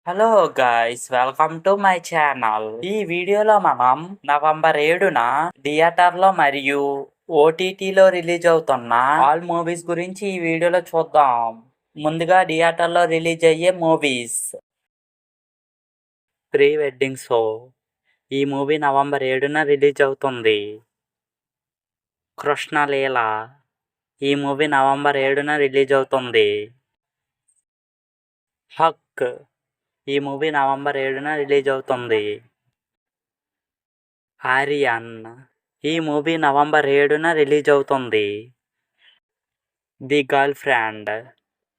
Hello guys, welcome to my channel. ఈ వీడియోలో మనం నవంబర్ 7న థియేటర్లో మరియు ఓటీటీలో రిలీజ్ అవుతున్న ఆల్ మూవీస్ గురించి ఈ వీడియోలో చూద్దాం. ముందుగా థియేటర్లో రిలీజ్ అయ్యే మూవీస్. Pre wedding show. ఈ మూవీ నవంబర్ 7న రిలీజ్ అవుతుంది. కృష్ణలీల. ఈ మూవీ నవంబర్ 7న రిలీజ్ అవుతుంది. హక్. ఈ మూవీ నవంబర్ 7న రిలీజ్ అవుతుంది. ఆర్యన్. ఈ మూవీ నవంబర్ 7న రిలీజ్ అవుతుంది. The girl friend.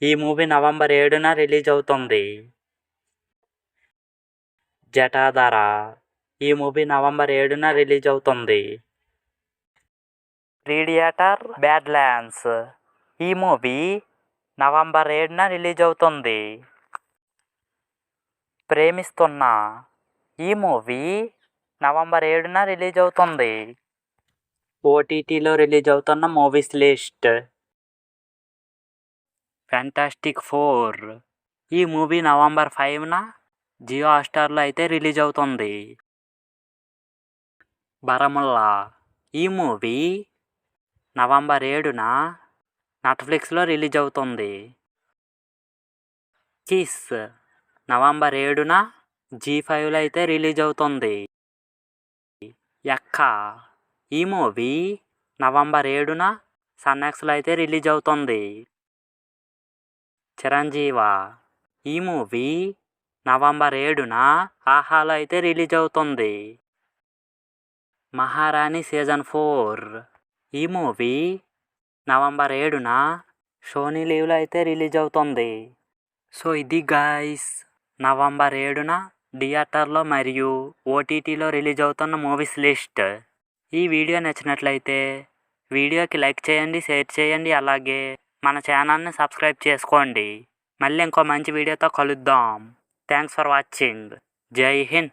ఈ మూవీ నవంబర్ 7న రిలీజ్ అవుతుంది. జటాధర. ఈ మూవీ నవంబర్ 7న రిలీజ్ అవుతుంది. ప్రీడియేటర్ బ్యాడ్లాండ్స్. ఈ మూవీ నవంబర్ 7న రిలీజ్ అవుతుంది. ప్రేమిస్తున్నా. ఈ మూవీ నవంబర్ 7న రిలీజ్ అవుతుంది. ఓటీటీలో రిలీజ్ అవుతున్న మూవీస్ లిస్ట్. ఫ్యాంటాస్టిక్ 4. ఈ మూవీ నవంబర్ 5న జియో హాట్‌స్టార్లో అయితే రిలీజ్ అవుతుంది. బరముల్లా. ఈ మూవీ నవంబర్ 7న నెట్‌ఫ్లిక్స్‌లో రిలీజ్ అవుతుంది. కిస్. నవంబర్ 7న జీ5లో అయితే రిలీజ్ అవుతుంది. యక్క. ఈ మూవీ నవంబర్ 7న సన్నెక్స్లో అయితే రిలీజ్ అవుతుంది. చిరంజీవ. ఈ మూవీ నవంబర్ 7న ఆహాలో అయితే రిలీజ్ అవుతుంది. మహారాణి సీజన్ 4. ఈ మూవీ నవంబర్ 7న సోనీ లీవ్లో అయితే రిలీజ్ అవుతుంది. సో ఇది గాయ్స్, నవంబర్ 7న థియేటర్లో మరియు ఓటీటీలో రిలీజ్ అవుతున్న మూవీస్ లిస్ట్. ఈ వీడియో నచ్చినట్లయితే వీడియోకి లైక్ చేయండి, షేర్ చేయండి, అలాగే మన ఛానల్ని సబ్స్క్రైబ్ చేసుకోండి. మళ్ళీ ఇంకో మంచి వీడియోతో కలుద్దాం. Thanks for watching. జై హింద్.